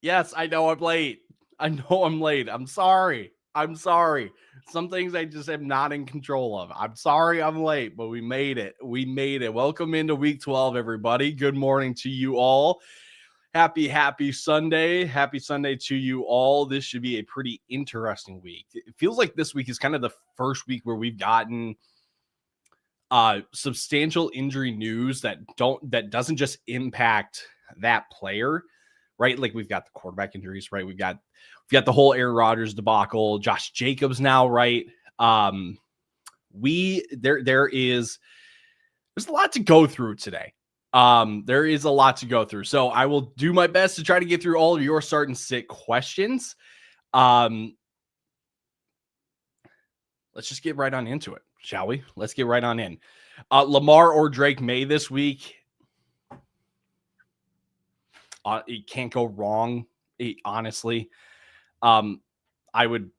Yes, I know I'm late. I know I'm late. I'm sorry. I'm sorry. Some things I just am not in control of. I'm sorry I'm late, but we made it. We made it. Welcome into week 12, everybody. Good morning to you all. Happy Sunday. Happy Sunday to you all. This should be a pretty interesting week. It feels like this week is kind of the first week where we've gotten substantial injury news that doesn't just impact that player, right? Like we've got the quarterback injuries, right? We've got the whole Aaron Rodgers debacle, Josh Jacobs now, right? There's a lot to go through today. There is a lot to go through. So I will do my best to try to get through all of your start and sit questions. Let's just get right on into it, shall we? Let's get right on in. Lamar or Drake May this week. It can't go wrong, honestly. I would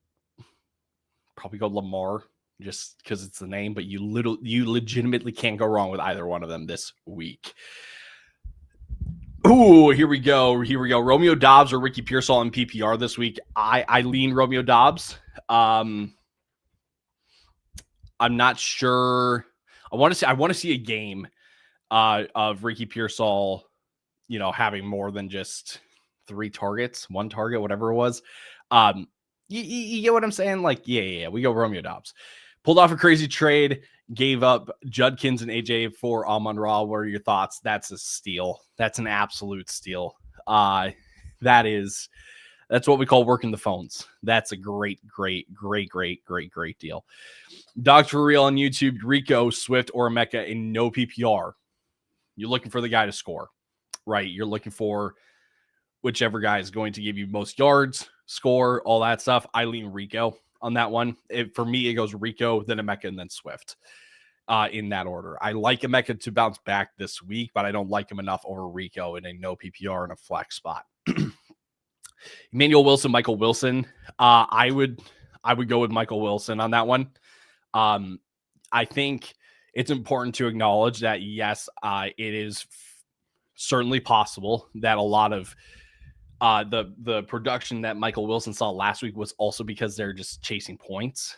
probably go Lamar just because it's the name, but you legitimately can't go wrong with either one of them this week. Ooh, here we go. Romeo Doubs or Ricky Pearsall in PPR this week. I lean Romeo Doubs. I'm not sure. I want to see a game of Ricky Pearsall, having more than just 3 targets, 1 target, whatever it was. You get what I'm saying? Like, yeah, we go Romeo Doubs. Pulled off a crazy trade, gave up Judkins and AJ for Amon-Ra. What are your thoughts? That's a steal. That's an absolute steal. That's what we call working the phones. That's a great deal. Dogs for Real on YouTube, Rico, Swift, or Emeka in no PPR. You're looking for the guy to score, right? You're looking for whichever guy is going to give you most yards, score, all that stuff. I lean Rico on that one. For me, it goes Rico, then Emeka, and then Swift in that order. I like Emeka to bounce back this week, but I don't like him enough over Rico in a no PPR in a flex spot. Emmanuel Wilson, Michael Wilson. I would go with Michael Wilson on that one. I think it's important to acknowledge that, yes, it is certainly possible that a lot of the production that Michael Wilson saw last week was also because they're just chasing points.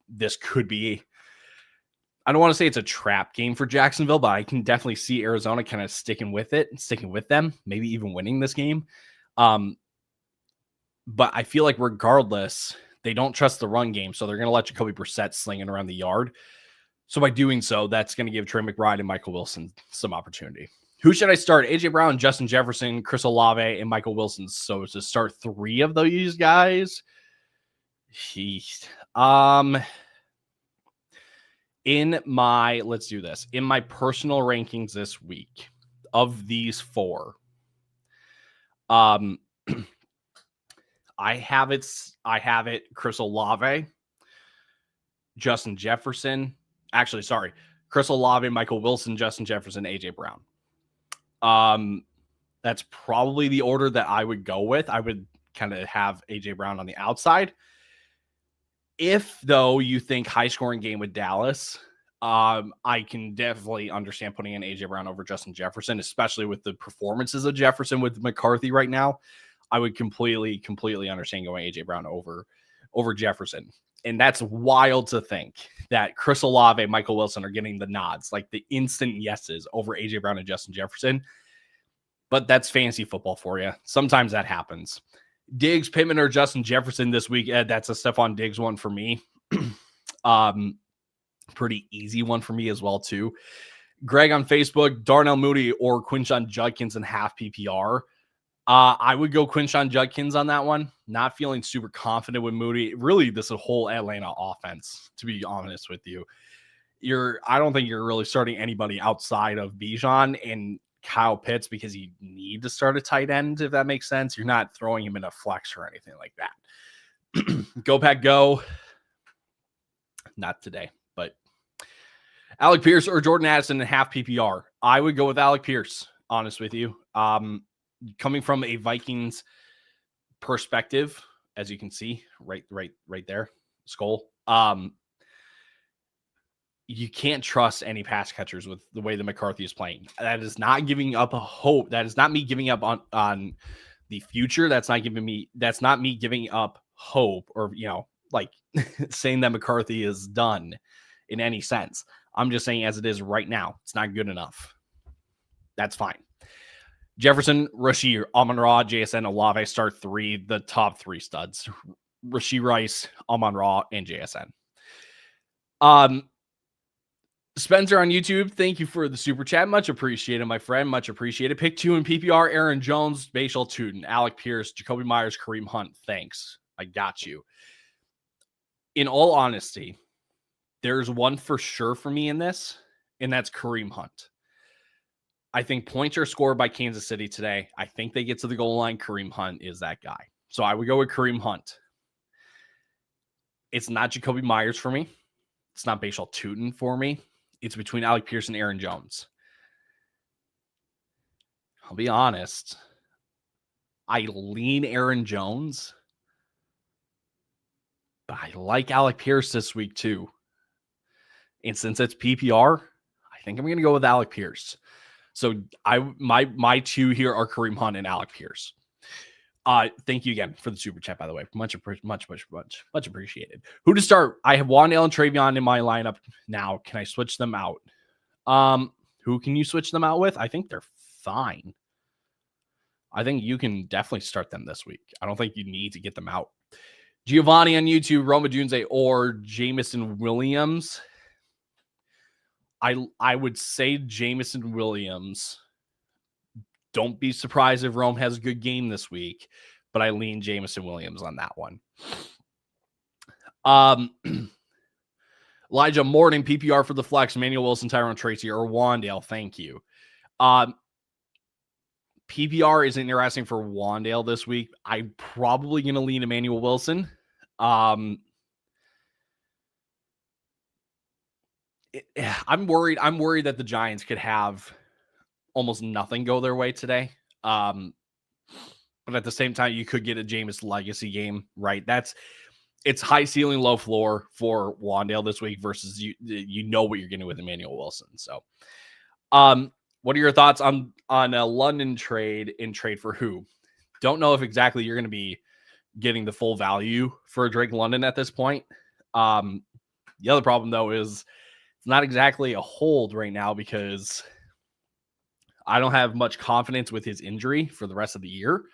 This could be, I don't want to say it's a trap game for Jacksonville, but I can definitely see Arizona kind of sticking with them, maybe even winning this game. But I feel like regardless, they don't trust the run game, so they're going to let Jacoby Brissett slinging around the yard. So by doing so, that's going to give Trey McBride and Michael Wilson some opportunity. Who should I start? AJ Brown, Justin Jefferson, Chris Olave, and Michael Wilson. So to start 3 of those guys, let's do this. In my personal rankings this week of these 4, I have it Chris Olave, Justin Jefferson. Actually, sorry. Chris Olave, Michael Wilson, Justin Jefferson, AJ Brown. That's probably the order that I would go with. I would kind of have AJ Brown on the outside. If, though, you think high-scoring game with Dallas, I can definitely understand putting in AJ Brown over Justin Jefferson, especially with the performances of Jefferson with McCarthy right now. I would completely understand going AJ Brown over Jefferson. And that's wild to think that Chris Olave, Michael Wilson are getting the nods, like the instant yeses over AJ Brown and Justin Jefferson. But that's fantasy football for you. Sometimes that happens. Diggs, Pittman, or Justin Jefferson this week. That's a Stephon Diggs one for me. Pretty easy one for me as well, too. Greg on Facebook, Darnell Mooney or Quinshon Judkins in half PPR. I would go Quinshon Judkins on that one. Not feeling super confident with Moody. Really, this whole Atlanta offense, to be honest with you. I don't think you're really starting anybody outside of Bijan and Kyle Pitts because you need to start a tight end, if that makes sense. You're not throwing him in a flex or anything like that. Go Pack Go. Not today, but Alec Pierce or Jordan Addison in half PPR. I would go with Alec Pierce, honest with you. Coming from a Vikings perspective, as you can see right there, skull. you can't trust any pass catchers with the way that McCarthy is playing. That is not giving up a hope. That is not me giving up on the future. That's not me giving up hope or, like saying that McCarthy is done in any sense. I'm just saying as it is right now, it's not good enough. That's fine. Jefferson, Rashee, Amon-Ra, JSN, Olave start 3, the top 3 studs. Rashee Rice, Amon-Ra, and JSN. Spencer on YouTube, thank you for the super chat. Much appreciated, my friend. Much apprecited. Pick 2 in PPR, Aaron Jones, Special Gimme, Alec Pierce, Jacoby Myers, Kareem Hunt. Thanks. I got you. In all honesty, there's one for sure for me in this, and that's Kareem Hunt. I think points are scored by Kansas City today. I think they get to the goal line. Kareem Hunt is that guy. So I would go with Kareem Hunt. It's not Jacoby Myers for me. It's not Special Gimme for me. It's between Alec Pierce and Aaron Jones. I'll be honest. I lean Aaron Jones, but I like Alec Pierce this week too. And since it's PPR, I think I'm going to go with Alec Pierce. So my 2 here are Kareem Hunt and Alec Pierce. Thank you again for the super chat, by the way. Much appreciated. Who to start? I have Wan'Dale and Travion in my lineup now. Can I switch them out? Who can you switch them out with? I think they're fine. I think you can definitely start them this week. I don't think you need to get them out. Giovanni on YouTube, Roma Dunze, or Jameson Williams. I would say Jameson Williams. Don't be surprised if Rome has a good game this week, but I lean Jameson Williams on that one. Elijah Morton, PPR for the flex, Emmanuel Wilson, Tyrone Tracy, or Wan'Dale. Thank you. PPR is interesting for Wan'Dale this week. I'm probably going to lean Emmanuel Wilson. I'm worried that the Giants could have almost nothing go their way today. But at the same time, you could get a Jameis legacy game, right? It's high ceiling, low floor for Wan'Dale this week versus you know what you're getting with Emmanuel Wilson. So, what are your thoughts on a London trade in trade for who? Don't know if exactly you're going to be getting the full value for Drake London at this point. The other problem though is it's not exactly a hold right now because I don't have much confidence with his injury for the rest of the year.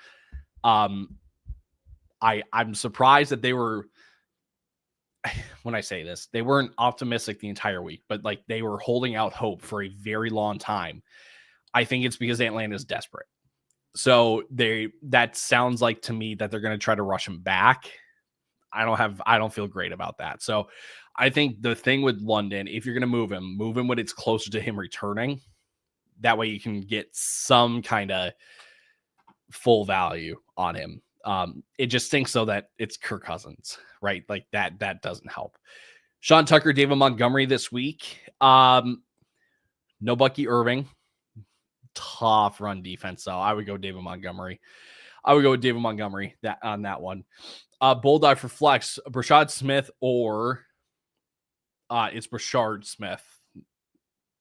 I'm surprised that they were, when I say this, they weren't optimistic the entire week, but like they were holding out hope for a very long time. I think it's because Atlanta is desperate. So that sounds like to me that they're going to try to rush him back. I don't feel great about that. So I think the thing with London, if you're going to move him when it's closer to him returning. That way you can get some kind of full value on him. It just stinks though that it's Kirk Cousins, right? Like that doesn't help. Sean Tucker, David Montgomery this week. No Bucky Irving. Tough run defense, so I would go David Montgomery. I would go with David Montgomery on that one. Bulldog for flex, Brashad Smith or it's Brashard Smith.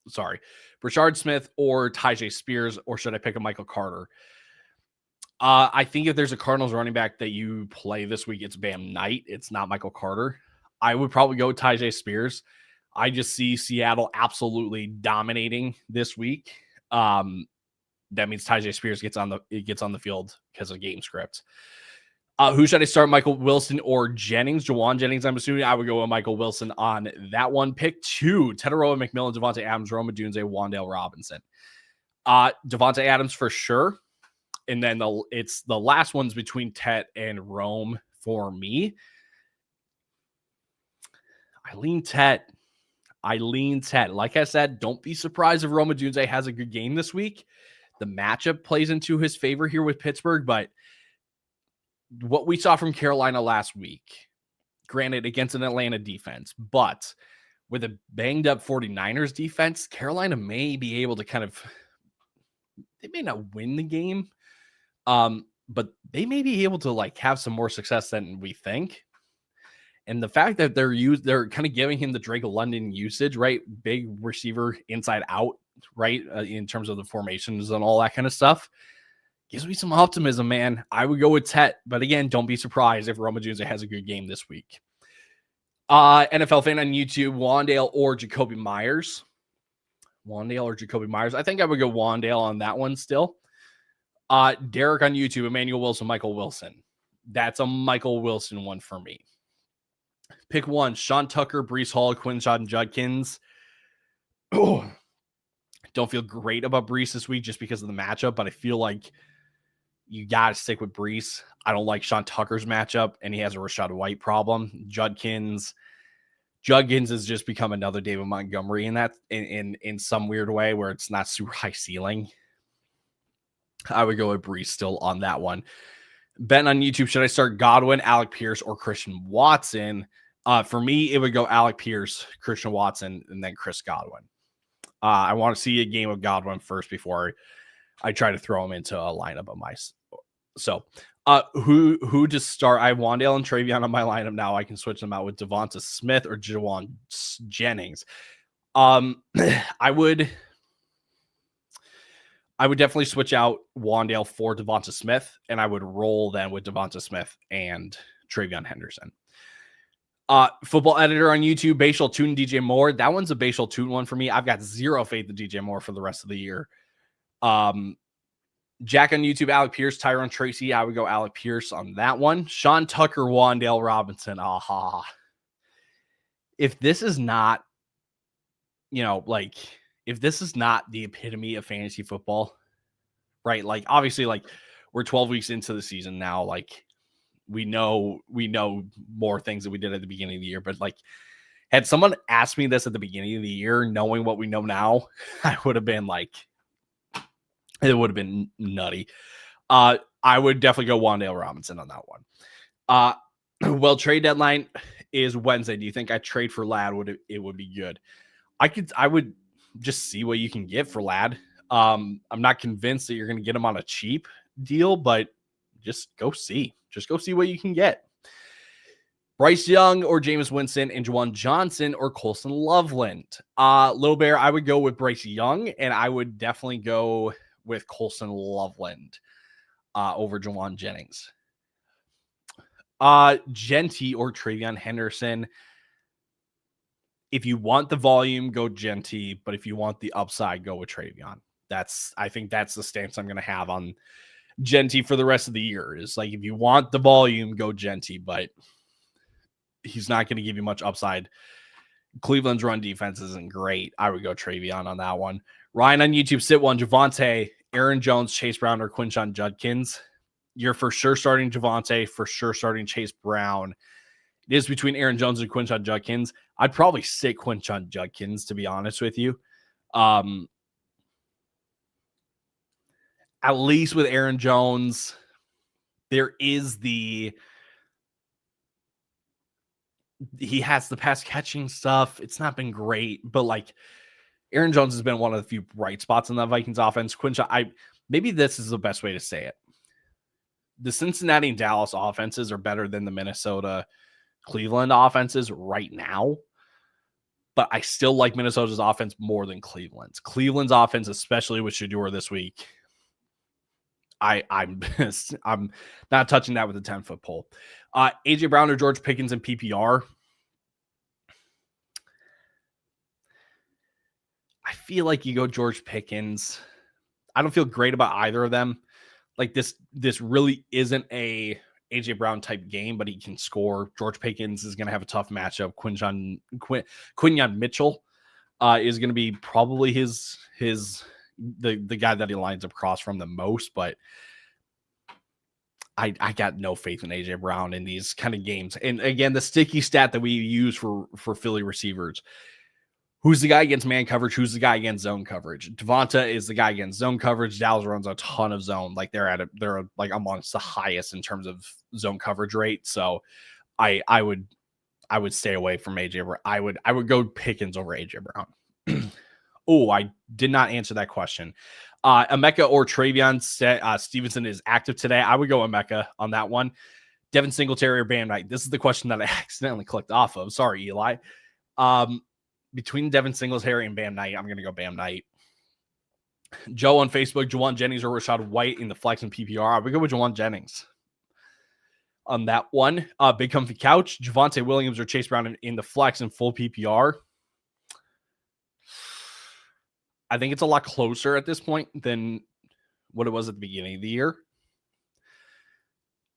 Sorry. Brashard Smith or Tyjae Spears, or should I pick a Michael Carter? I think if there's a Cardinals running back that you play this week, it's Bam Knight. It's not Michael Carter. I would probably go with Tyjae Spears. I just see Seattle absolutely dominating this week. That means Tyjae Spears gets on the field because of game script. Who should I start? Michael Wilson or Jennings? Jawan Jennings, I'm assuming. I would go with Michael Wilson on that one. Pick 2, Tetaroa McMillan, Devontae Adams, Roma Dunze, Wan'Dale Robinson. Devontae Adams for sure. And then it's the last ones between Tet and Rome for me. I lean Tet. Like I said, don't be surprised if Roma Dunze has a good game this week. The matchup plays into his favor here with Pittsburgh, but what we saw from Carolina last week, granted against an Atlanta defense, but with a banged up 49ers defense, Carolina may be able to they may not win the game, but they may be able to have some more success than we think. And the fact that they're kind of giving him the Drake London usage, right? Big receiver inside out, right? In terms of the formations and all that kind of stuff. Gives me some optimism, man. I would go with Tet, but again, don't be surprised if Roma Jr. has a good game this week. NFL fan on YouTube, Wandale or Jacoby Myers. Wandale or Jacoby Myers. I think I would go Wandale on that one still. Derek on YouTube, Emmanuel Wilson, Michael Wilson. That's a Michael Wilson one for me. Pick one, Sean Tucker, Breece Hall, Quinshon Judkins. Oh, don't feel great about Breece this week just because of the matchup, but I feel like you got to stick with Breece. I don't like Sean Tucker's matchup, and he has a Rachaad White problem. Judkins has just become another David Montgomery in some weird way where it's not super high ceiling. I would go with Breece still on that one. Ben on YouTube, should I start Godwin, Alec Pierce, or Christian Watson? For me, it would go Alec Pierce, Christian Watson, and then Chris Godwin. I want to see a game of Godwin first before I try to throw him into a lineup of my. So, who to start? I have Wandale and Travion on my lineup now. I can switch them out with Devonta Smith or Jawan Jennings. I would definitely switch out Wandale for Devonta Smith, and I would roll then with Devonta Smith and Travion Henderson. Football editor on YouTube, Bashal Tune, DJ Moore. That one's a Bashal Tune one for me. I've got zero faith in DJ Moore for the rest of the year. Jack on YouTube, Alec Pierce, Tyrone Tracy. I would go Alec Pierce on that one. Sean Tucker, Wandale Robinson. Aha. If this is not, if this is not the epitome of fantasy football, right? Like, obviously, like, we're 12 weeks into the season now. Like, we know more things than we did at the beginning of the year. But, like, had someone asked me this at the beginning of the year, knowing what we know now, I would have been like, it would have been nutty. I would definitely go Wandale Robinson on that one. Well, trade deadline is Wednesday. Do you think I trade for Ladd? It would be good. I would just see what you can get for Ladd. I'm not convinced that you're going to get him on a cheap deal, but just go see. Just go see what you can get. Bryce Young or Jameis Winston, and Juwan Johnson or Colson Loveland. Little Bear, I would go with Bryce Young, and I would definitely go with Colson Loveland over Juwan Jennings. Genty or Travion Henderson. If you want the volume, go Genty, but if you want the upside, go with Travion. I think that's the stance I'm going to have on Genty for the rest of the year. Is like, if you want the volume, go Genty, but he's not going to give you much upside. Cleveland's run defense isn't great. I would go Travion on that one. Ryan on YouTube, sit one, Javonte, Aaron Jones, Chase Brown, or Quinshon Judkins. You're for sure starting Javonte, for sure starting Chase Brown. It is between Aaron Jones and Quinshon Judkins. I'd probably sit Quinshon Judkins, to be honest with you. At least with Aaron Jones, there is he has the pass catching stuff. It's not been great, but like, Aaron Jones has been one of the few bright spots in the Vikings offense. Quinshon, maybe this is the best way to say it. The Cincinnati and Dallas offenses are better than the Minnesota Cleveland offenses right now, but I still like Minnesota's offense more than Cleveland's. Cleveland's offense, especially with Shedeur this week, I'm not touching that with a 10-foot pole. AJ Brown or George Pickens in PPR. I feel like you go George Pickens. I don't feel great about either of them. Like, this really isn't a AJ Brown type game, but he can score. George Pickens is going to have a tough matchup. Quinyon Mitchell is going to be probably the guy that he lines up across from the most, but I got no faith in AJ Brown in these kind of games. And again, the sticky stat that we use for Philly receivers. Who's the guy against man coverage? Who's the guy against zone coverage? Devonta is the guy against zone coverage. Dallas runs a ton of zone. Like, they're like amongst the highest in terms of zone coverage rate. So I would stay away from AJ Brown. I would go Pickens over AJ Brown. Oh, I did not answer that question. Emeka or Travion Stevenson is active today. I would go Emeka on that one. Devin Singletary or Bam Knight? This is the question that I accidentally clicked off of. Sorry, Eli. Between Devin Singletary and Bam Knight, I'm going to go Bam Knight. Joe on Facebook, Jawan Jennings or Rashad White in the flex and PPR. I would go with Jawan Jennings on that one. Big Comfy Couch, Javonte Williams or Chase Brown in the flex and full PPR. I think it's a lot closer at this point than what it was at the beginning of the year.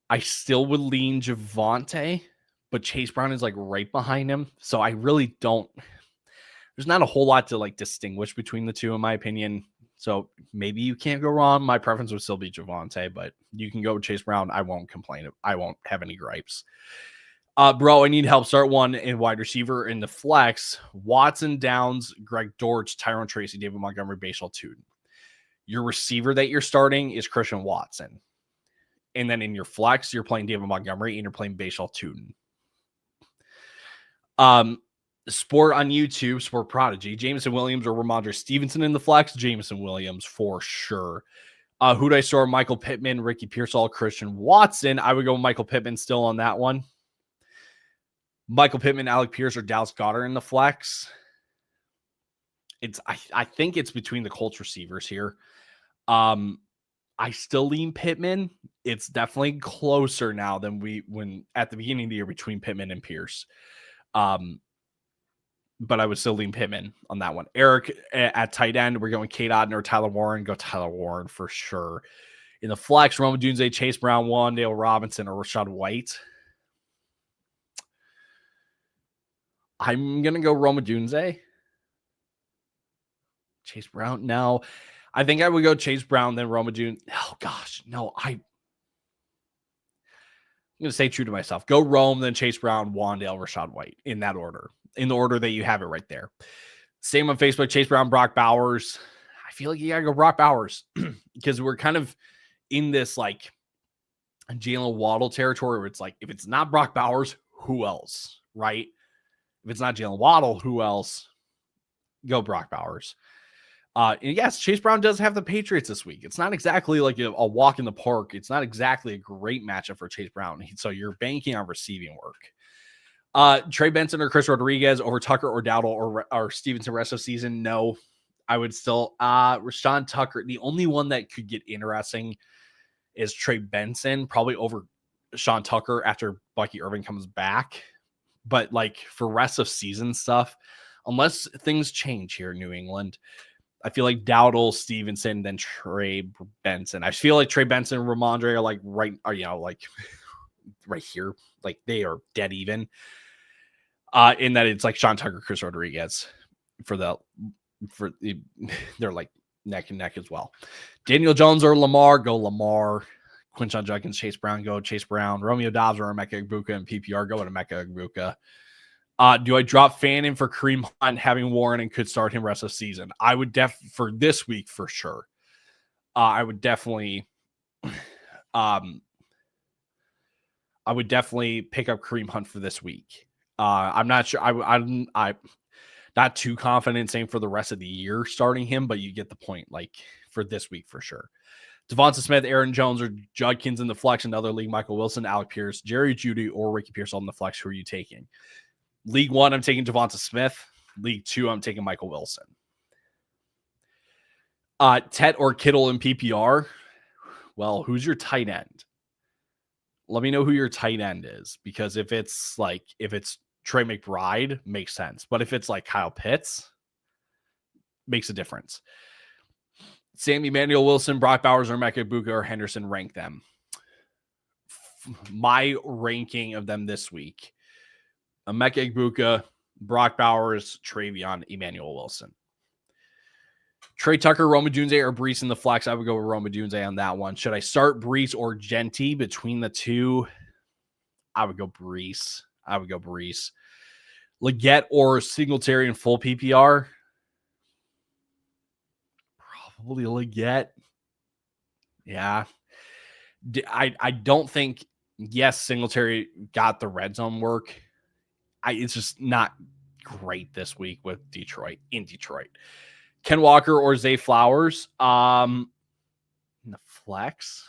I still would lean Javonte, but Chase Brown is like right behind him. So I really don't, there's not a whole lot to like distinguish between the two, in my opinion. So maybe you can't go wrong. My preference would still be Javonte, but you can go with Chase Brown. I won't complain. I won't have any gripes. Bro, I need help. Start one in wide receiver in the flex. Watson, Downs, Greg Dortch, Tyrone Tracy, David Montgomery, Basal Tuden. Your receiver that you're starting is Christian Watson. And then in your flex, you're playing David Montgomery and you're playing Basal Tuden. Sport on YouTube, Sport Prodigy, Jameson Williams or Ramondre Stevenson in the flex. Jameson Williams for sure. Who'd I start? Michael Pittman, Ricky Pearsall, Christian Watson. I would go Michael Pittman still on that one. Michael Pittman, Alec Pierce, or Dallas Goedert in the flex. I think it's between the Colts receivers here. I still lean Pittman. It's definitely closer now than when at the beginning of the year between Pittman and Pierce. But I would still lean Pittman on that one. Eric at tight end, we're going Kate Otten or Tyler Warren. Go Tyler Warren for sure. In the flex, Rome Odunze, Chase Brown, Wandale Robinson, or Rashad White. I'm going to go Rome Odunze. Chase Brown, no. I think I would go Chase Brown, then Rome Odunze. Oh, gosh, no. I'm going to stay true to myself. Go Rome, then Chase Brown, Wandale, Rashad White in that order. In the order that you have it right there. Same on Facebook, Chase Brown, Brock Bowers. I feel like you got to go Brock Bowers because we're kind of in this like Jalen Waddle territory where it's like, if it's not Brock Bowers, who else, right? If it's not Jalen Waddle, who else? Go Brock Bowers. And yes, Chase Brown does have the Patriots this week. It's not exactly like a walk in the park. It's not exactly a great matchup for Chase Brown. So you're banking on receiving work. Trey Benson or Chris Rodriguez over Tucker or Dowdle or Stevenson rest of season? No, I would still Rashawn Tucker. The only one that could get interesting is Trey Benson, probably over Sean Tucker after Bucky Irving comes back. But like for rest of season stuff, unless things change here in New England, I feel like Dowdle, Stevenson, then Trey Benson. I feel like Trey Benson and Ramondre are like right here, like they are dead even. In that it's like Sean Tucker, Chris Rodriguez they're like neck and neck as well. Daniel Jones or Lamar, go Lamar. Quinshon Judkins, Chase Brown, go Chase Brown. Romeo Dobbs or Emeka Egbuka and PPR, go with Emeka Egbuka. Do I drop Fannin for Kareem Hunt having Warren and could start him rest of season? I would for this week for sure. I would definitely pick up Kareem Hunt for this week. I'm not sure. I'm not too confident saying for the rest of the year starting him, but you get the point. Like for this week for sure. Devonta Smith, Aaron Jones, or Judkins in the flex. Another league, Michael Wilson, Alec Pierce, Jerry Jeudy, or Ricky Pearsall in the flex. Who are you taking? League 1, I'm taking Devonta Smith. League 2, I'm taking Michael Wilson. Tet or Kittle in PPR? Well, who's your tight end? Let me know who your tight end is, because if it's Trey McBride, makes sense. But if it's like Kyle Pitts, makes a difference. Sam Emmanuel Wilson, Brock Bowers, or Emeka Egbuka or Henderson, rank them. My ranking of them this week: Emeka Egbuka, Brock Bowers, Travion, Emmanuel Wilson. Trey Tucker, Rome Odunze, or Breece in the flex? I would go with Rome Odunze on that one. Should I start Breece or Genty between the two? I would go Breece. Leggett or Singletary in full PPR? Probably Leggett. Yeah. I don't think, yes, Singletary got the red zone work. It's just not great this week with in Detroit. Ken Walker or Zay Flowers? In the flex,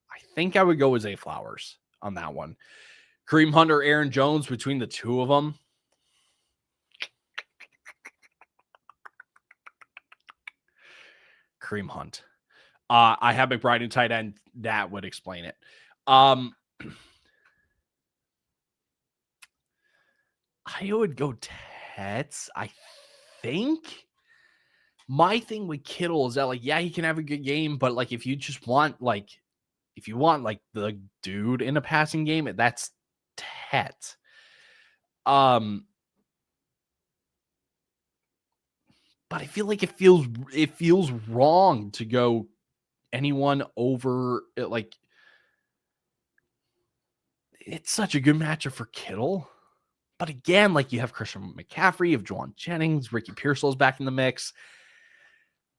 I think I would go with Zay Flowers on that one. Kareem Hunt or Aaron Jones between the two of them. Kareem Hunt. I have McBride in tight end. That would explain it. I would go Tets. I think my thing with Kittle is that, like, yeah, he can have a good game, but like if you just want like the dude in a passing game, that's Tet. But I feel like it feels wrong to go anyone over it. Like, it's such a good matchup for Kittle. But again, like, you have Christian McCaffrey, you have Juwan Jennings, Ricky Pearsall's back in the mix.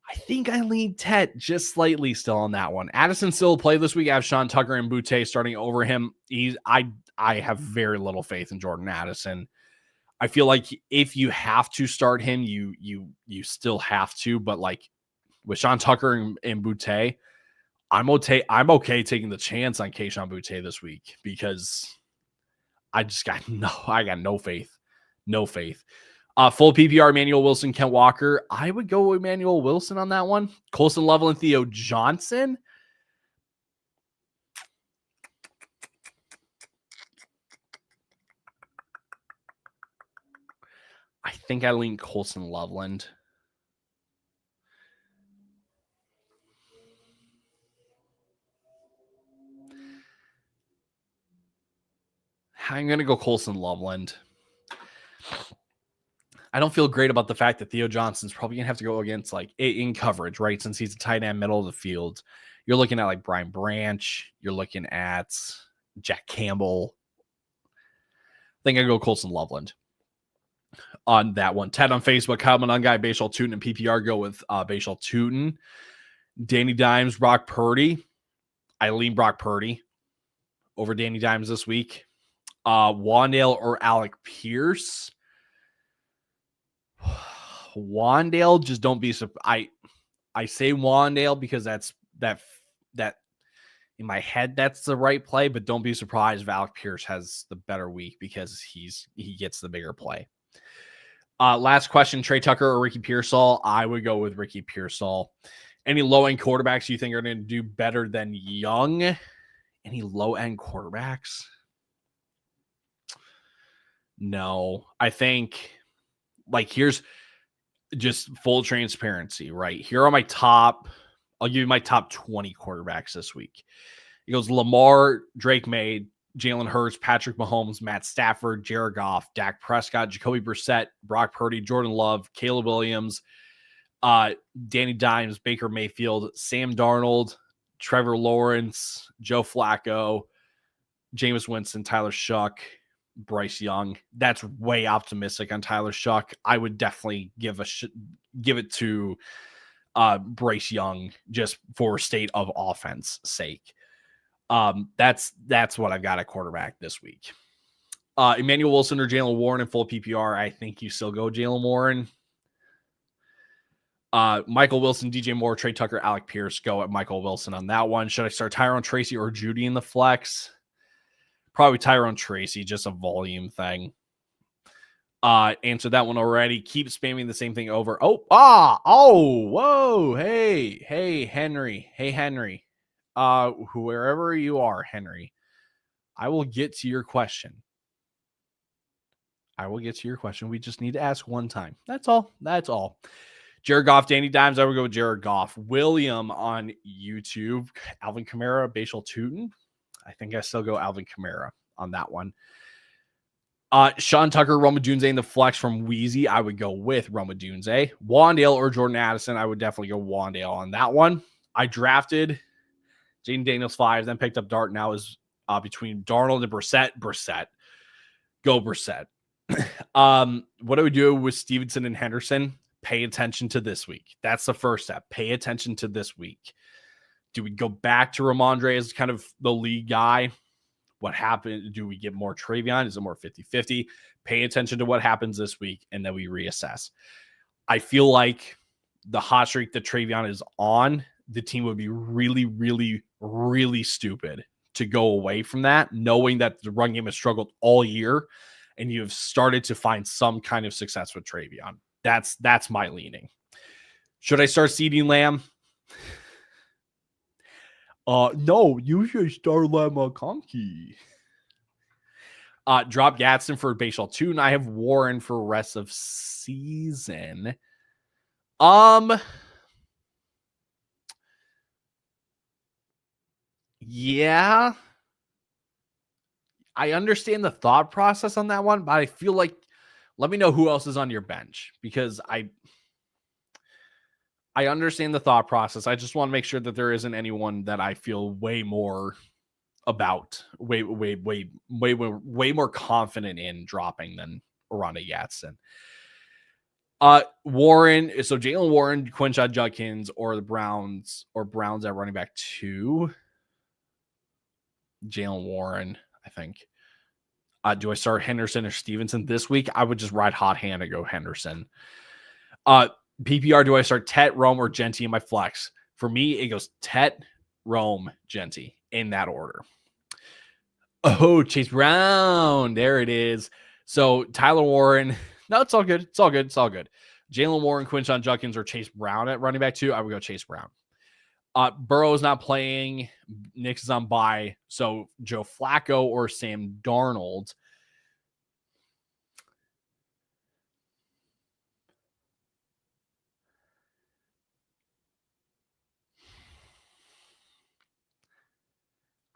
I think I lean Tet just slightly still on that one. Addison still play this week. I have Sean Tucker and Boutte starting over him. I have very little faith in Jordan Addison. I feel like if you have to start him, you still have to. But like with Sean Tucker and Boutte, I'm okay taking the chance on Kayshon Boutte this week because I got no faith. No faith. Full PPR, Emmanuel Wilson, Kent Walker. I would go with Emmanuel Wilson on that one. Colson Level and Theo Johnson. I think I lean Colson Loveland. I'm going to go Colson Loveland. I don't feel great about the fact that Theo Johnson's probably going to have to go against like in coverage, right? Since he's a tight end, middle of the field. You're looking at like Brian Branch. You're looking at Jack Campbell. I think I go Colson Loveland on that one. Ted on Facebook, Kyle Monungai, Bashal Tootin, and PPR go with Bashal Tootin. Danny Dimes, Brock Purdy. I lean Brock Purdy over Danny Dimes this week. Wandale or Alec Pierce. Wandale, just don't be surprised. I say Wandale because that in my head that's the right play, but don't be surprised if Alec Pierce has the better week because he gets the bigger play. Last question, Trey Tucker or Ricky Pearsall? I would go with Ricky Pearsall. Any low-end quarterbacks you think are going to do better than Young? Any low-end quarterbacks? No. I think, like, here's just full transparency, right? Here are my top, I'll give you my top 20 quarterbacks this week. It goes Lamar, Drake May, Jalen Hurts, Patrick Mahomes, Matt Stafford, Jared Goff, Dak Prescott, Jacoby Brissett, Brock Purdy, Jordan Love, Caleb Williams, Danny Dimes, Baker Mayfield, Sam Darnold, Trevor Lawrence, Joe Flacco, Jameis Winston, Tyler Shuck, Bryce Young. That's way optimistic on Tyler Shuck. I would definitely give it to Bryce Young just for state of offense sake. That's what I've got at quarterback this week. Emmanuel Wilson or Jalen Warren in full PPR. I think you still go Jalen Warren. Michael Wilson, DJ Moore, Trey Tucker, Alec Pierce. Go at Michael Wilson on that one. Should I start Tyrone Tracy or Judy in the flex? Probably Tyrone Tracy, just a volume thing. Answered that one already. Keep spamming the same thing over. Whoa, hey, Henry. Wherever you are, Henry, I will get to your question. We just need to ask one time. That's all. Jared Goff, Danny Dimes. I would go with Jared Goff. William on YouTube. Alvin Kamara, Bashal Tootin. I think I still go Alvin Kamara on that one. Sean Tucker, Roma Dunze in the flex from Wheezy. I would go with Roma Dunze. Wandale or Jordan Addison. I would definitely go Wandale on that one. I drafted Jaden Daniels 5, then picked up Dart. Now is between Darnold and Brissett. Go Brissett. What do we do with Stevenson and Henderson? Pay attention to this week. That's the first step. Pay attention to this week. Do we go back to Ramondre as kind of the lead guy? What happened? Do we get more Travion? Is it more 50-50? Pay attention to what happens this week, and then we reassess. I feel like the hot streak that Travion is on, the team would be really, really, really stupid to go away from that, knowing that the run game has struggled all year and you've started to find some kind of success with Travion. That's my leaning. Should I start seeding Lamb? No, you should start Lamb Conky. Drop Gadsden for Baseball 2, and I have Warren for rest of season. Yeah. I understand the thought process on that one, but I feel like let me know who else is on your bench, because I understand the thought process. I just want to make sure that there isn't anyone that I feel way more about, way more confident in dropping than Rhonda Yatson. Warren, so Jalen Warren, Quinshot Judkins, or the Browns at running back 2. Jalen Warren, I think. Do I start Henderson or Stevenson this week? I would just ride hot hand and go Henderson. PPR, do I start Tet, Rome, or Genty in my flex? For me, it goes Tet, Rome, Genty in that order. Oh, Chase Brown. There it is. So Tyler Warren. No, it's all good. It's all good. It's all good. Jalen Warren, Quinshon Judkins, or Chase Brown at running back 2. I would go Chase Brown. Burrow is not playing. Nick's is on bye. So Joe Flacco or Sam Darnold.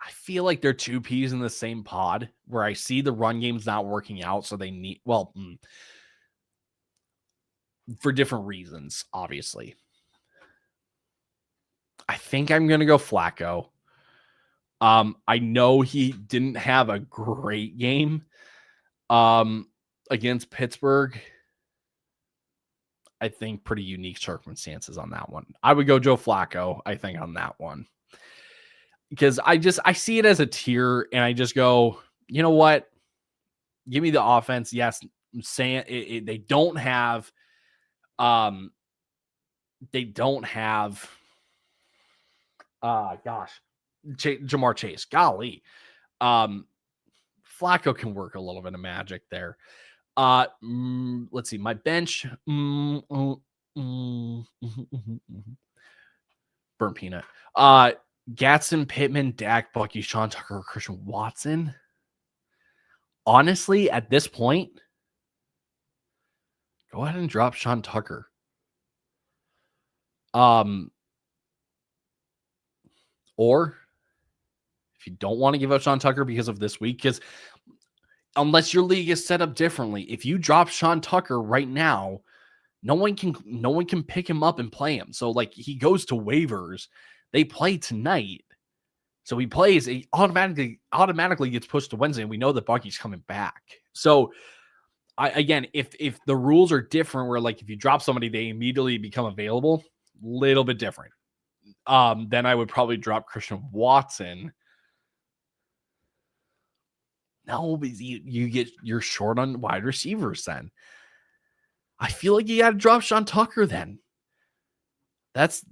I feel like they're two peas in the same pod, where I see the run game's not working out. So they need, for different reasons, obviously. I think I'm going to go Flacco. I know he didn't have a great game against Pittsburgh. I think pretty unique circumstances on that one. I would go Joe Flacco, I think, on that one. Because I see it as a tier, and I just go, you know what? Give me the offense. Yes, I'm saying they don't have Jamar Chase. Golly. Flacco can work a little bit of magic there. Let's see. My bench. Burnt peanut. Gatson, Pittman, Dak, Bucky, Sean Tucker, Christian Watson. Honestly, at this point, go ahead and drop Sean Tucker. Or if you don't want to give up Sean Tucker because of this week, because unless your league is set up differently, if you drop Sean Tucker right now, no one can pick him up and play him. So like he goes to waivers. They play tonight. So he plays, he automatically gets pushed to Wednesday, and we know that Bucky's coming back. So again, if the rules are different, where like if you drop somebody, they immediately become available, little bit different. Then I would probably drop Christian Watson. No, but you're short on wide receivers then. I feel like you got to drop Sean Tucker then. That's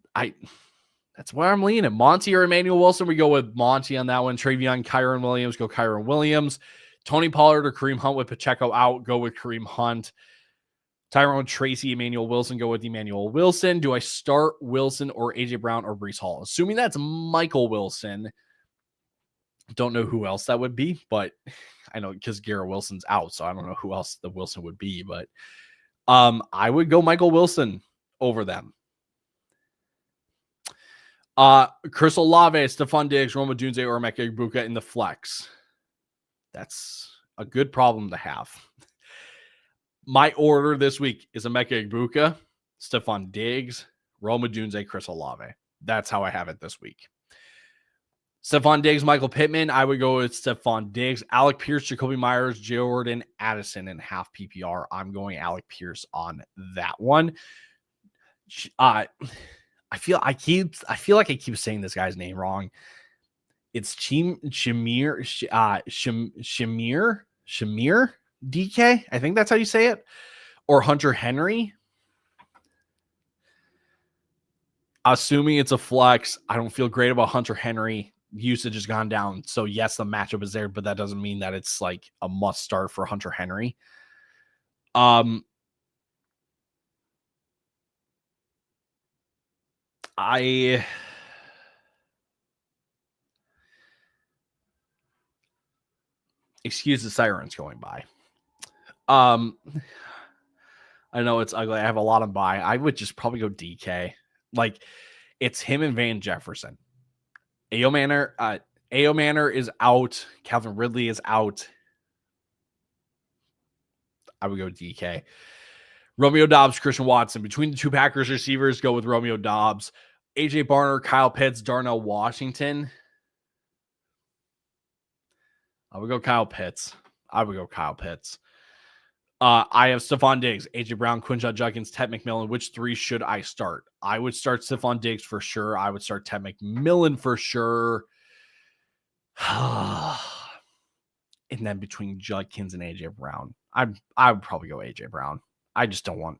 where I'm leaning. Monty or Emmanuel Wilson, we go with Monty on that one. Travion, Kyron Williams, go Kyron Williams. Tony Pollard or Kareem Hunt with Pacheco out, go with Kareem Hunt. Tyrone Tracy, Emmanuel Wilson, go with Emmanuel Wilson. Do I start Wilson or AJ Brown or Breece Hall? Assuming that's Michael Wilson. Don't know who else that would be, but I know because Garrett Wilson's out, so I don't know who else the Wilson would be, but I would go Michael Wilson over them. Chris Olave, Stephon Diggs, Roma Dunze, or Emeka Egbuka in the flex. That's a good problem to have. My order this week is Emeka Egbuka, Stephon Diggs, Roma Dunze, Chris Olave. That's how I have it this week. Stephon Diggs, Michael Pittman. I would go with Stephon Diggs. Alec Pierce, Jacoby Myers, Jordan Addison in half PPR. I'm going Alec Pierce on that one. I feel like I keep saying this guy's name wrong. It's Shamir DK. I think that's how you say it. Or Hunter Henry. Assuming it's a flex, I don't feel great about Hunter Henry. usage has gone down. So yes, the matchup is there, but that doesn't mean that it's like a must start for Hunter Henry. Excuse the sirens going by. I know it's ugly. I have a lot of buy. I would just probably go DK. Like, it's him and Van Jefferson. A.O. Manor is out. Calvin Ridley is out. I would go DK. Romeo Doubs, Christian Watson. Between the two Packers receivers, go with Romeo Doubs. AJ Barner, Kyle Pitts, Darnell Washington. I would go Kyle Pitts. I have Stephon Diggs, AJ Brown, Quinshon Judkins, Ted McMillan. Which three should I start? I would start Stephon Diggs for sure. I would start Ted McMillan for sure. And then between Judkins and AJ Brown, I would probably go AJ Brown. I don't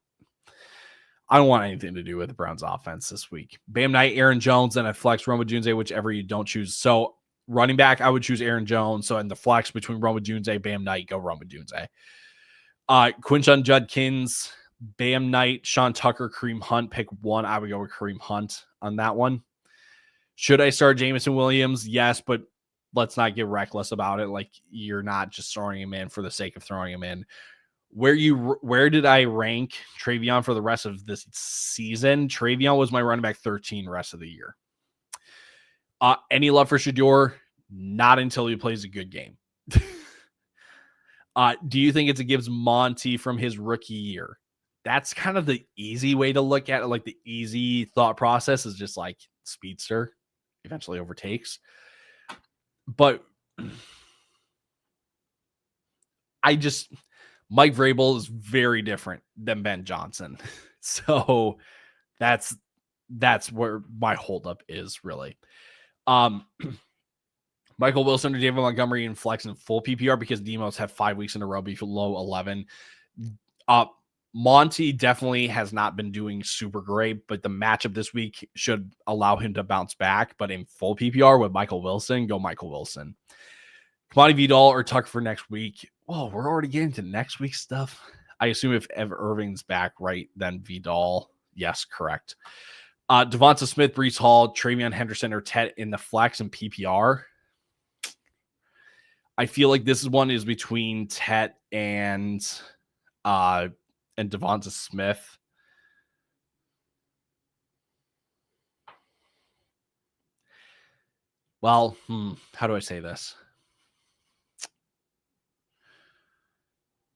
want anything to do with the Browns offense this week. Bam Knight, Aaron Jones, and I flex Roma Dunze, whichever you don't choose. So running back, I would choose Aaron Jones. So in the flex between Roma Dunze, Bam Knight, go Roma Dunze. Quinshon Judkins, Bam Knight, Sean Tucker, Kareem Hunt. Pick one. I would go with Kareem Hunt on that one. Should I start Jameson Williams? Yes, but let's not get reckless about it. Like, you're not just throwing him in for the sake of throwing him in. Where did I rank Travion for the rest of this season? Travion was my running back 13 rest of the year. Any love for Shedeur? Not until he plays a good game. Do you think it's a Gibbs Monty from his rookie year? That's kind of the easy way to look at it. Like, the easy thought process is just like speedster eventually overtakes. But Mike Vrabel is very different than Ben Johnson. So that's where my holdup is really. Michael Wilson or David Montgomery in flex and full PPR because Demos have 5 weeks in a row below 11. Monty definitely has not been doing super great, but the matchup this week should allow him to bounce back. But in full PPR with Michael Wilson, go Michael Wilson. Kamani Vidal or Tuck for next week. Oh, we're already getting to next week's stuff. I assume if Ev Irving's back, right, then Vidal. Yes, correct. Devonta Smith, Breece Hall, Travion Henderson, or Tet in the flex and PPR. I feel like this one is between Tet and Devonta Smith. Well, how do I say this?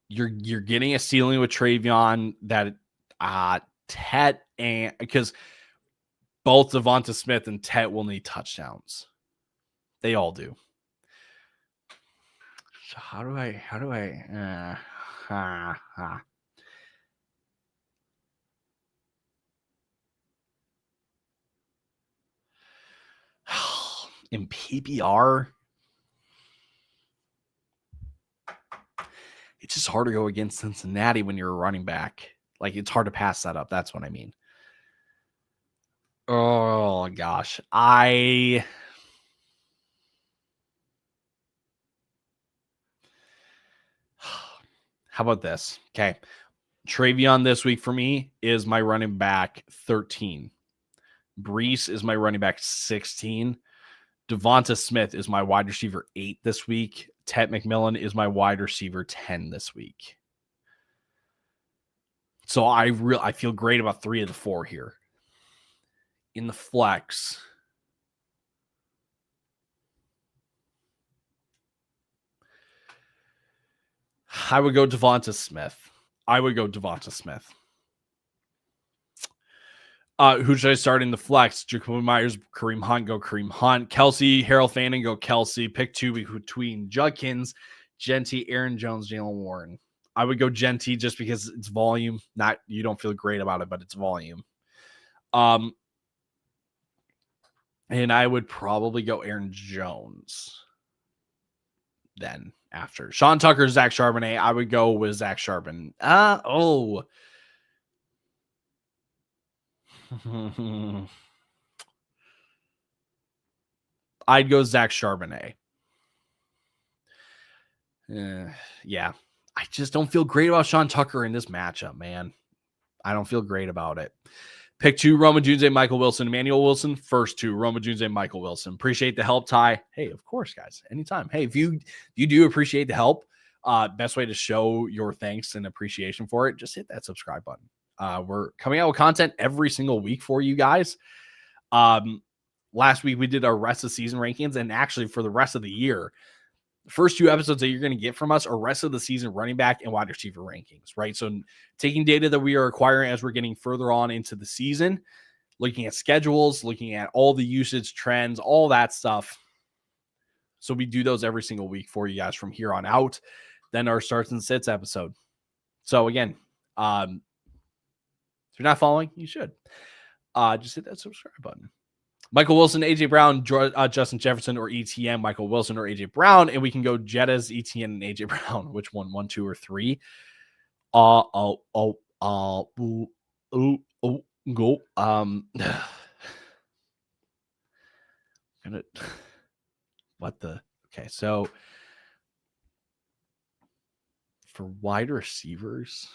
You're getting a ceiling with Travion that Tet, and because both Devonta Smith and Tet will need touchdowns. They all do. So how do I in PPR? It's just hard to go against Cincinnati when you're a running back. Like, it's hard to pass that up. That's what I mean. Oh, gosh. How about this? Okay. Travion this week for me is my running back 13. Breece is my running back 16. Devonta Smith is my wide receiver 8 this week. Tet McMillan is my wide receiver 10 this week. So I feel great about 3 of the 4 here. In the flex, I would go Devonta Smith. Who should I start in the flex? Jacoby Myers, Kareem Hunt, go Kareem Hunt. Kelsey, Harold Fanning, go Kelsey. Pick 2 between Judkins, Genty, Aaron Jones, Jalen Warren. I would go Genty just because it's volume. Not, you don't feel great about it, but it's volume. And I would probably go Aaron Jones then after. Sean Tucker, Zach Charbonnet. I would go with Zach Charbonnet. I'd go Zach Charbonnet. Yeah. I just don't feel great about Sean Tucker in this matchup, man. I don't feel great about it. Pick 2, Roma Junze, Michael Wilson, Emmanuel Wilson. First 2, Roma Junze, Michael Wilson. Appreciate the help, Ty. Hey, of course, guys. Anytime. Hey, if you do appreciate the help, best way to show your thanks and appreciation for it, just hit that subscribe button. We're coming out with content every single week for you guys. Last week we did our rest of season rankings, and actually for the rest of the year, the first 2 episodes that you're going to get from us are rest of the season running back and wide receiver rankings, right? So taking data that we are acquiring as we're getting further on into the season, looking at schedules, looking at all the usage trends, all that stuff. So we do those every single week for you guys from here on out. Then our starts and sits episode. So again, if you're not following, you should. Just hit that subscribe button. Michael Wilson, AJ Brown, Justin Jefferson, or ETN. Michael Wilson or AJ Brown, and we can go Jettas, ETN, and AJ Brown. Which one? 1, 2, or 3? Go. What the? Okay, so for wide receivers.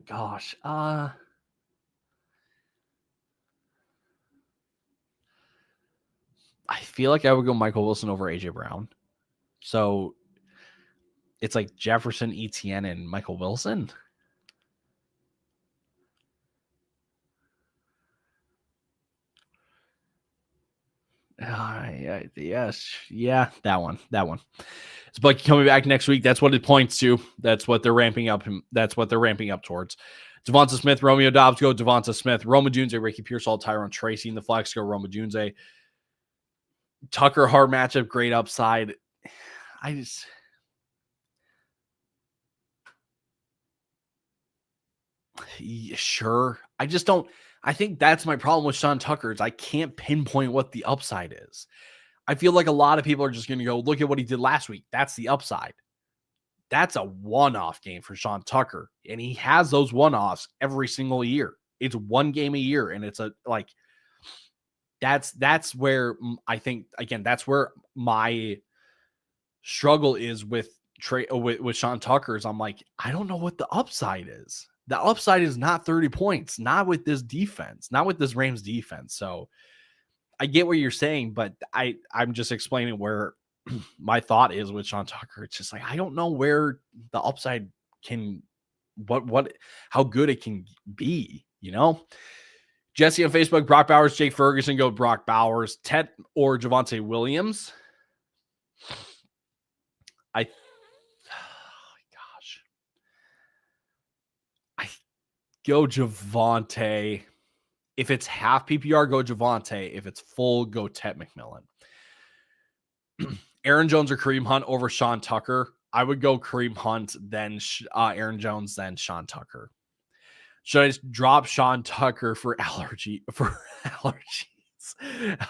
Gosh. I feel like I would go Michael Wilson over AJ Brown. So it's like Jefferson, ETN, and Michael Wilson. Yes. Yeah, that one. It's Bucky coming back next week. That's what it points to. That's what they're ramping up. That's what they're ramping up towards. Devonta Smith, Romeo Dobbs, go Devonta Smith. Roma Junze, Ricky Pearsall, Tyrone Tracy in the flex, go Roma Junze. Tucker, hard matchup, great upside. Sure. I just don't. I think that's my problem with Sean Tucker is I can't pinpoint what the upside is. I feel like a lot of people are just going to go, look at what he did last week. That's the upside. That's a one-off game for Sean Tucker. And he has those one-offs every single year. It's one game a year. And it's that's where I think, again, that's where my struggle is with Sean Tucker is I'm like, I don't know what the upside is. The upside is not 30 points, not with this defense, not with this Rams defense. So I get what you're saying, but I'm just explaining where my thought is with Sean Tucker. It's just like, I don't know where the upside can, how good it can be, you know? Jesse on Facebook, Brock Bowers, Jake Ferguson, go Brock Bowers, Ted or Javonte Williams. Go Javonte. If it's half PPR, go Javonte. If it's full, go Ted McMillan. Aaron Jones or Kareem Hunt over Sean Tucker. I would go Kareem Hunt, then Aaron Jones, then Sean Tucker. Should I just drop Sean Tucker for allergies?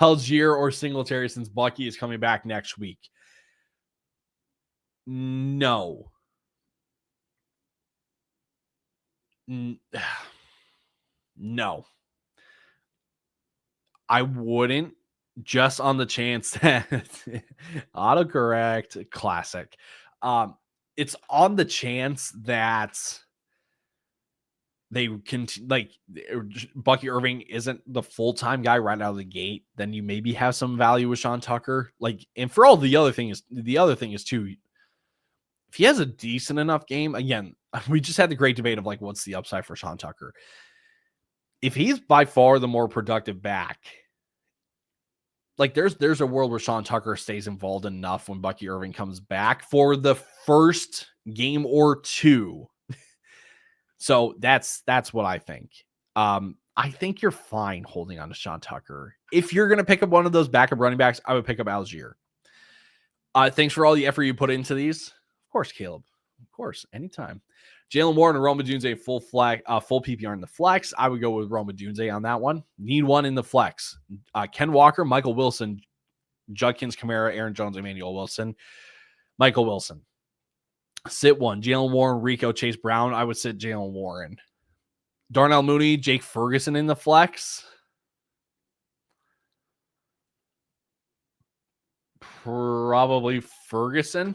Algier or Singletary since Bucky is coming back next week? No. No. I wouldn't, just on the chance that autocorrect classic. It's on the chance that they can Bucky Irving isn't the full-time guy right out of the gate, then you maybe have some value with Sean Tucker. And for all the other thing is too, if he has a decent enough game, again, we just had the great debate of what's the upside for Sean Tucker. If he's by far the more productive back, there's a world where Sean Tucker stays involved enough when Bucky Irving comes back for the first game or two. So that's what I think. I think you're fine holding on to Sean Tucker. If you're going to pick up one of those backup running backs, I would pick up Algier. Thanks for all the effort you put into these. Of course, Caleb. Of course, anytime. Jalen Warren and Roma Dunze full PPR in the flex. I would go with Roma Dunze on that one. Need one in the flex. Ken Walker, Michael Wilson, Judkins, Kamara, Aaron Jones, Emmanuel Wilson, Michael Wilson. Sit one. Jalen Warren, Rico, Chase Brown. I would sit Jalen Warren. Darnell Mooney, Jake Ferguson in the flex. Probably Ferguson.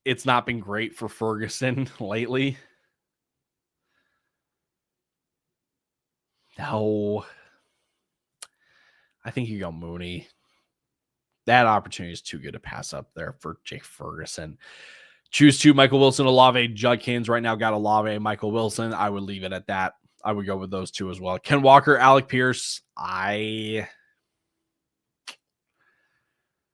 It's not been great for Ferguson lately. No. I think you go Mooney. That opportunity is too good to pass up there for Jake Ferguson. Choose two, Michael Wilson, Olave, Judkins. Right now got Olave, Michael Wilson. I would leave it at that. I would go with those two as well. Ken Walker, Alec Pierce.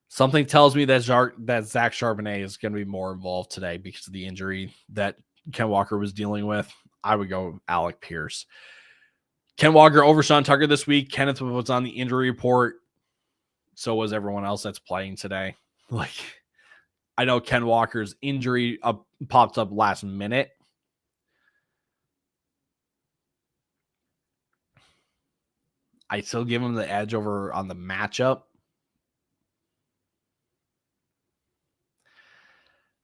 Something tells me that Zach Charbonnet is going to be more involved today because of the injury that Ken Walker was dealing with. I would go Alec Pierce. Ken Walker over Sean Tucker this week. Kenneth was on the injury report. So was everyone else that's playing today. Like, I know Ken Walker's injury popped up last minute. I still give him the edge over on the matchup.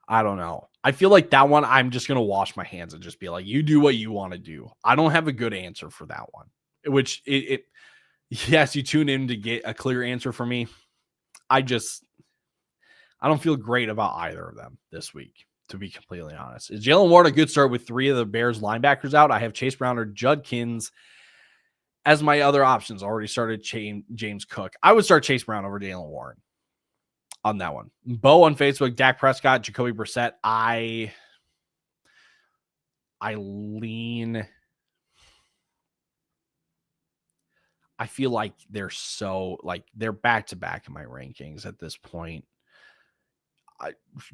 I don't know. I feel like that one, I'm just going to wash my hands and just be like, you do what you want to do. I don't have a good answer for that one, which yes, you tune in to get a clear answer for me. I don't feel great about either of them this week, to be completely honest. Is Jalen Warren a good start with three of the Bears linebackers out? I have Chase Brown or Judkins as my other options. Already started James Cook. I would start Chase Brown over Jalen Warren on that one. Bo on Facebook, Dak Prescott, Jacoby Brissett. I lean. I feel like they're back to back in my rankings at this point.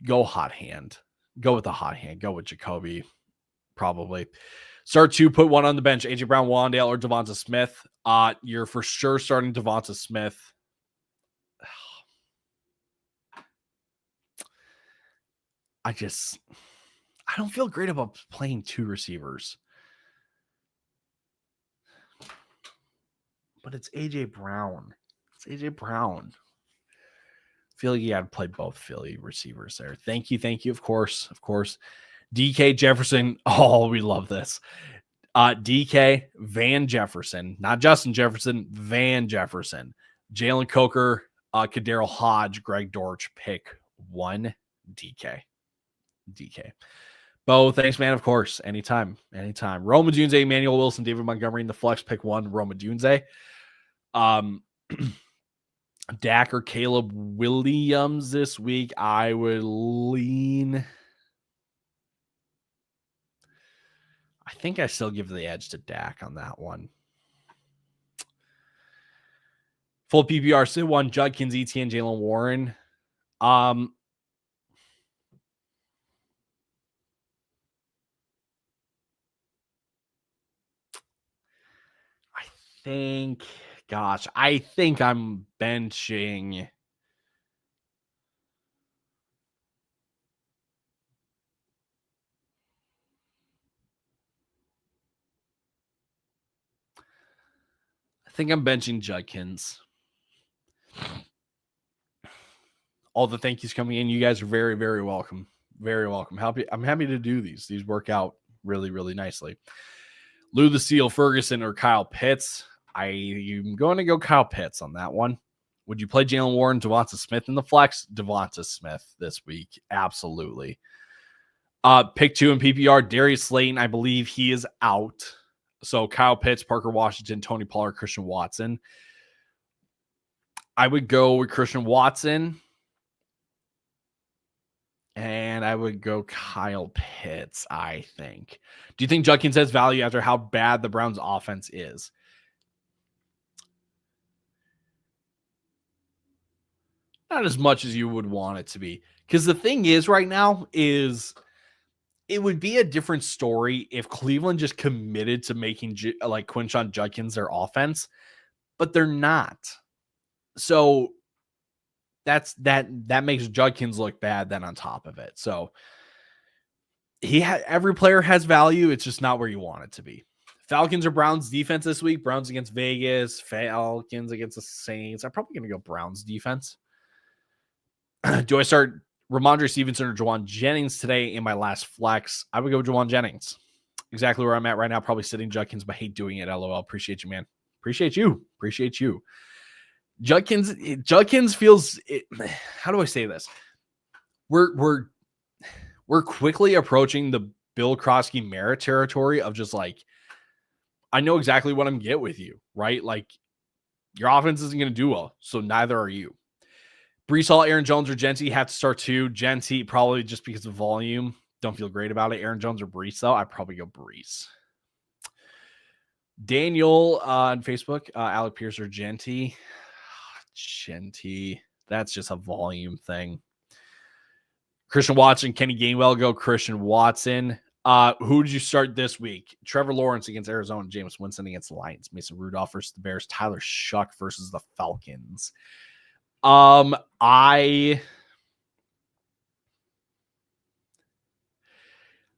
Go hot hand. Go with the hot hand. Go with Jacoby, probably. Start two, put one on the bench. AJ Brown, Wandale, or Devonta Smith. You're for sure starting Devonta Smith. I don't feel great about playing two receivers. But it's AJ Brown. I feel like you got to play both Philly receivers there. Thank you. Of course. DK Jefferson. Oh, we love this. DK Van Jefferson, not Justin Jefferson, Van Jefferson. Jalen Coker, Kadarius Hodge, Greg Dortch, pick one. DK. Bo, thanks, man. Of course. Anytime. Roma Dunze, Emmanuel Wilson, David Montgomery in the flex, pick one. Roma Dunze. Dak or Caleb Williams this week. I would lean. I think I still give the edge to Dak on that one. Full PPR, sit one, Judkins, ETN, Jalen Warren. I think I'm benching. Judkins. All the thank yous coming in. You guys are very, very welcome. Very welcome. I'm happy to do these. These work out really, really nicely. Lou the Seal, Ferguson, or Kyle Pitts. I'm going to go Kyle Pitts on that one. Would you play Jalen Warren, Devonta Smith in the flex? Devonta Smith this week. Absolutely. Pick two in PPR, Darius Slayton. I believe he is out. So Kyle Pitts, Parker Washington, Tony Pollard, Christian Watson. I would go with Christian Watson. And I would go Kyle Pitts, I think. Do you think Judkins has value after how bad the Browns offense is? Not as much as you would want it to be. Because the thing is right now is it would be a different story if Cleveland just committed to making Quinshon Judkins their offense, but they're not. So that makes Judkins look bad then on top of it. So every player has value. It's just not where you want it to be. Falcons or Browns defense this week. Browns against Vegas. Falcons against the Saints. I'm probably going to go Browns defense. Do I start Ramondre Stevenson or Jawan Jennings today in my last flex? I would go Jawan Jennings. Exactly where I'm at right now. Probably sitting Judkins, but hate doing it. LOL. Appreciate you, man. Appreciate you. Judkins feels it, how do I say this? We're quickly approaching the Bill Krosky merit territory of just like, I know exactly what I'm get with you, right? Like your offense isn't going to do well, so neither are you. Breece Hall, Aaron Jones, or Genty have to start too. Genty probably just because of volume. Don't feel great about it. Aaron Jones or Breece though, I'd probably go Breece. Daniel on Facebook, Alec Pierce or Genty. Genty, that's just a volume thing. Christian Watson, Kenny Gainwell, go Christian Watson. Who did you start this week? Trevor Lawrence against Arizona, Jameis Winston against the Lions, Mason Rudolph versus the Bears, Tyler Shuck versus the Falcons. I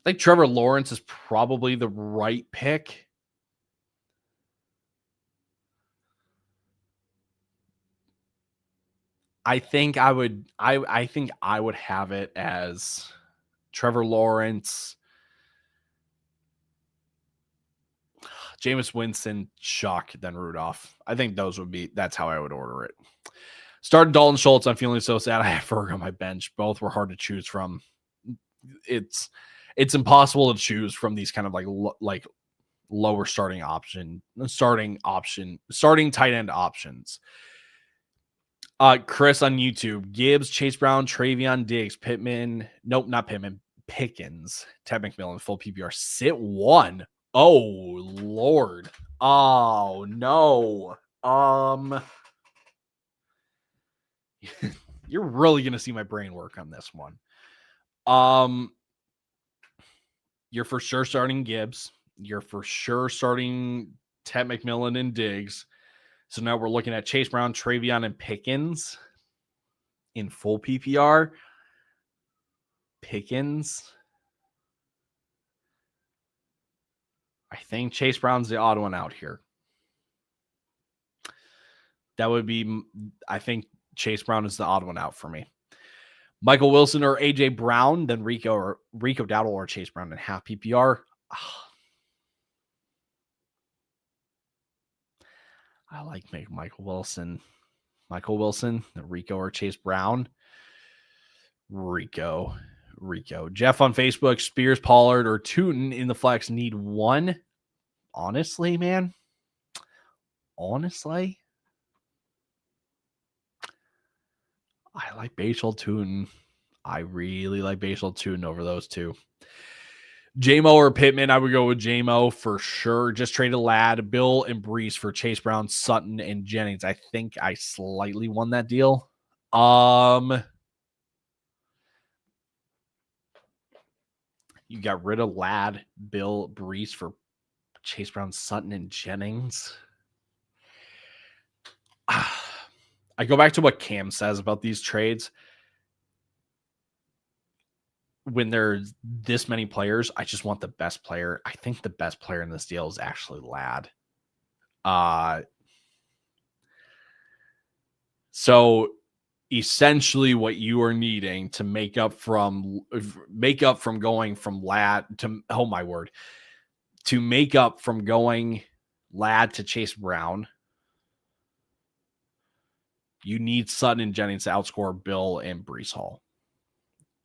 think Trevor Lawrence is probably the right pick. I think I would have it as Trevor Lawrence, Jameis Winston, Shuck, then Rudolph. I think that's how I would order it. Started Dalton Schultz. I'm feeling so sad. I have Ferg on my bench. Both were hard to choose from. It's impossible to choose from these kind of like lower starting tight end options. Chris on YouTube, Gibbs, Chase Brown, Travion Diggs, Pittman. Nope, not Pittman. Pickens, Ted McMillan, full PPR. Sit one. Oh Lord. Oh no. You're really gonna see my brain work on this one. You're for sure starting Gibbs. You're for sure starting Ted McMillan and Diggs. So now we're looking at Chase Brown, Travion, and Pickens in full PPR. Pickens. I think Chase Brown's the odd one out here. That would be, I think Chase Brown is the odd one out for me. Michael Wilson or AJ Brown, then Rico Dowdle or Chase Brown in half PPR. I like Michael Wilson. Then Rico or Chase Brown. Rico. Jeff on Facebook, Spears, Pollard, or Tootin in the flex need one. Honestly, man. I like Bashal Tootin. I really like Bashal Tootin over those two. JMO or Pittman, I would go with JMO for sure. Just traded Ladd, Bill, and Breece for Chase Brown, Sutton, and Jennings. I think I slightly won that deal. You got rid of Ladd, Bill, Breece for Chase Brown, Sutton, and Jennings. I go back to what Cam says about these trades. When there's this many players, I just want the best player. I think the best player in this deal is actually Ladd. So essentially what you are needing to make up from going from Ladd to, oh my word, to make up from going Ladd to Chase Brown, you need Sutton and Jennings to outscore Bill and Breece Hall.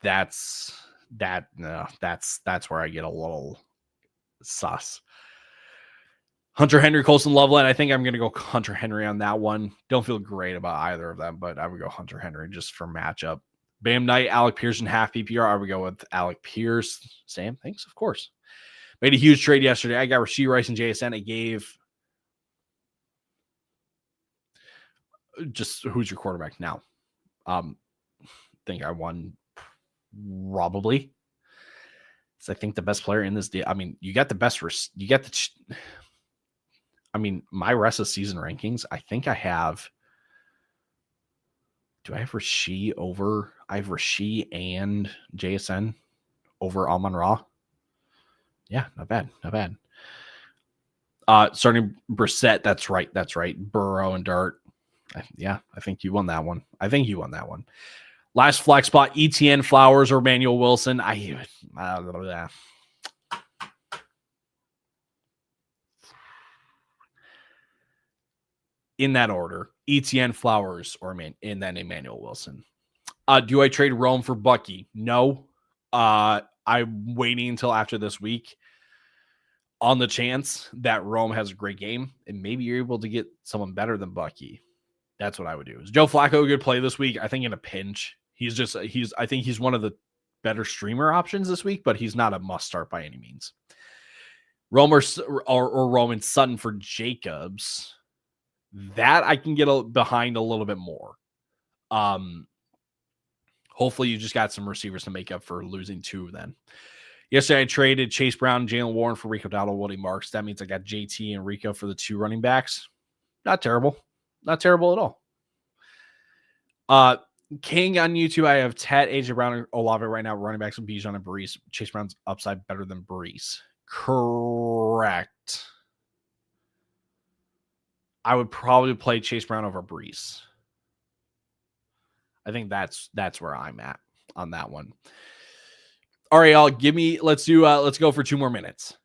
That's where I get a little sus. Hunter Henry, Colson Loveland. I think I'm going to go Hunter Henry on that one. Don't feel great about either of them, but I would go Hunter Henry just for matchup. Bam Knight, Alec Pierce in half PPR. I would go with Alec Pierce. Sam, thanks, of course. Made a huge trade yesterday. I got Rashee Rice and JSN. I gave just who's your quarterback now? I think I won probably. So I think the best player in this deal. I mean, you got the best. My rest of season rankings. I think I have. Do I have Rashee over? I have Rashee and JSN over Amon-Ra. Yeah, not bad. Starting Brissett. That's right. Burrow and Dart. I think you won that one. Last flex spot, ETN, Flowers, or Emmanuel Wilson. In that order, ETN, Flowers, and then Emmanuel Wilson. Do I trade Rome for Bucky? No. I'm waiting until after this week on the chance that Rome has a great game, and maybe you're able to get someone better than Bucky. That's what I would do. Is Joe Flacco a good play this week? I think in a pinch. I think he's one of the better streamer options this week, but he's not a must start by any means. Rome or Roman Sutton for Jacobs. That I can get behind a little bit more. Hopefully you just got some receivers to make up for losing two then. Yesterday I traded Chase Brown and Jalen Warren for Rico Dowdle, Woody Marks. That means I got JT and Rico for the two running backs. Not terrible. Not terrible at all. King on YouTube, I have Ted, AJ Brown, and Olave right now. Running backs with Bijan and Brees. Chase Brown's upside better than Brees. Correct. I would probably play Chase Brown over Brees. I think that's where I'm at on that one. All right, let's go for 2 more minutes.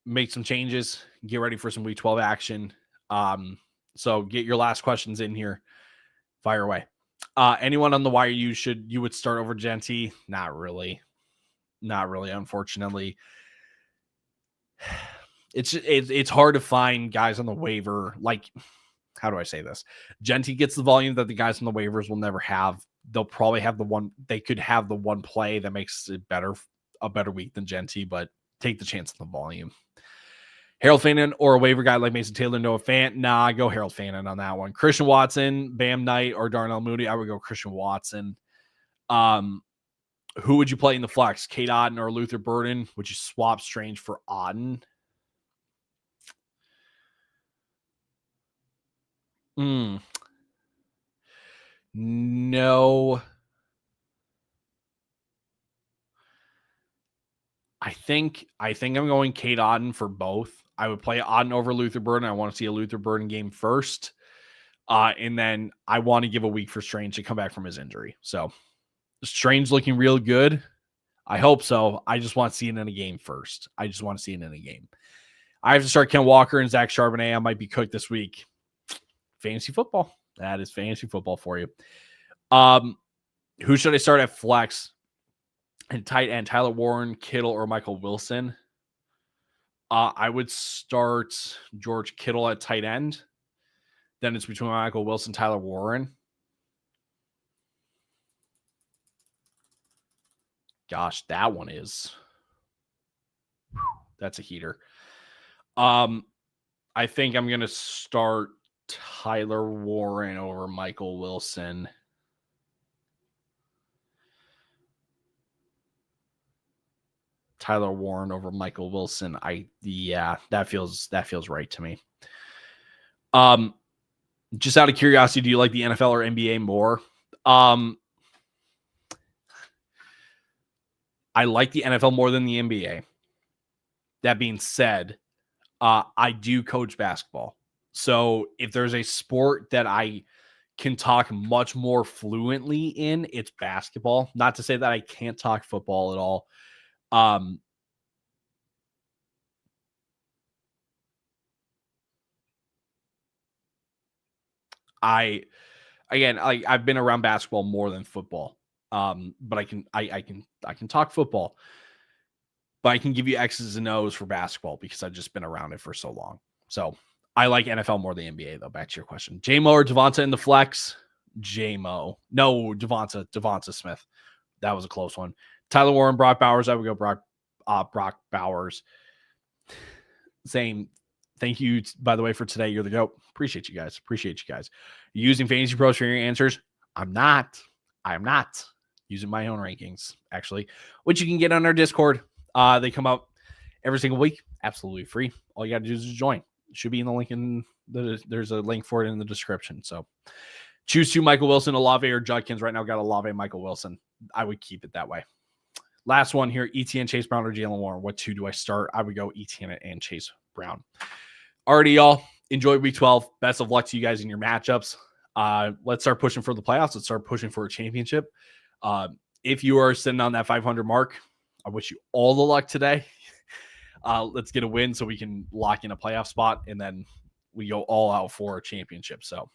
Make some changes, get ready for some week 12 action. So get your last questions in here. Fire away. Anyone on the wire you would start over Genty? Not really, unfortunately. It's hard to find guys on the waiver. Like, how do I say this? Genty gets the volume that the guys on the waivers will never have. They'll probably have they could have the one play that makes it a better week than Genty, but take the chance on the volume. Harold Fannin or a waiver guy like Mason Taylor, Noah Fant? Nah, I go Harold Fannin on that one. Christian Watson, Bam Knight, or Darnell Mooney? I would go Christian Watson. Who would you play in the flex? Kate Otten or Luther Burden? Would you swap Strange for Otten? No. I think I'm going Kate Otten for both. I would play Otten over Luther Burden. I want to see a Luther Burden game first. And then I want to give a week for Strange to come back from his injury. So Strange looking real good. I hope so. I just want to see it in a game first. I have to start Ken Walker and Zach Charbonnet. I might be cooked this week. Fantasy football. That is fantasy football for you. Who should I start at flex? And tight end, Tyler Warren, Kittle, or Michael Wilson? I would start George Kittle at tight end. Then it's between Michael Wilson, Tyler Warren. Gosh, that one is. That's a heater. I think I'm going to start Tyler Warren over Michael Wilson. Tyler Warren over Michael Wilson. That feels right to me. Just out of curiosity, do you like the NFL or NBA more? I like the NFL more than the NBA. That being said, I do coach basketball. So if there's a sport that I can talk much more fluently in, it's basketball. Not to say that I can't talk football at all. I've been around basketball more than football. But I can talk football, but I can give you X's and O's for basketball because I've just been around it for so long. So I like NFL more than NBA though. Back to your question. J-Mo or Devonta in the flex? J-Mo. No, Devonta Smith. That was a close one. Tyler Warren, Brock Bowers. I would go Brock Bowers. Same. Thank you, by the way, for today. You're the GOAT. Appreciate you guys. You're using Fantasy Pros for your answers? I am not using my own rankings, actually, which you can get on our Discord. They come out every single week, absolutely free. All you got to do is join. It should be in the link there's a link for it in the description. So choose to Michael Wilson, Olave, or Judkins. Right now, got Olave, Michael Wilson. I would keep it that way. Last one here, ETN, Chase Brown, or Jalen Warren. What two do I start? I would go ETN and Chase Brown. Alrighty, y'all. Enjoy week 12. Best of luck to you guys in your matchups. Let's start pushing for the playoffs. Let's start pushing for a championship. If you are sitting on that 500 mark, I wish you all the luck today. Let's get a win so we can lock in a playoff spot, and then we go all out for a championship. So,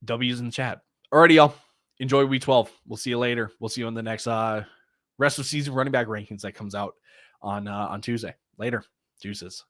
W's in the chat. Alrighty, y'all. Enjoy week 12. We'll see you later. We'll see you in the next rest of season running back rankings that comes out on Tuesday. Later. Deuces.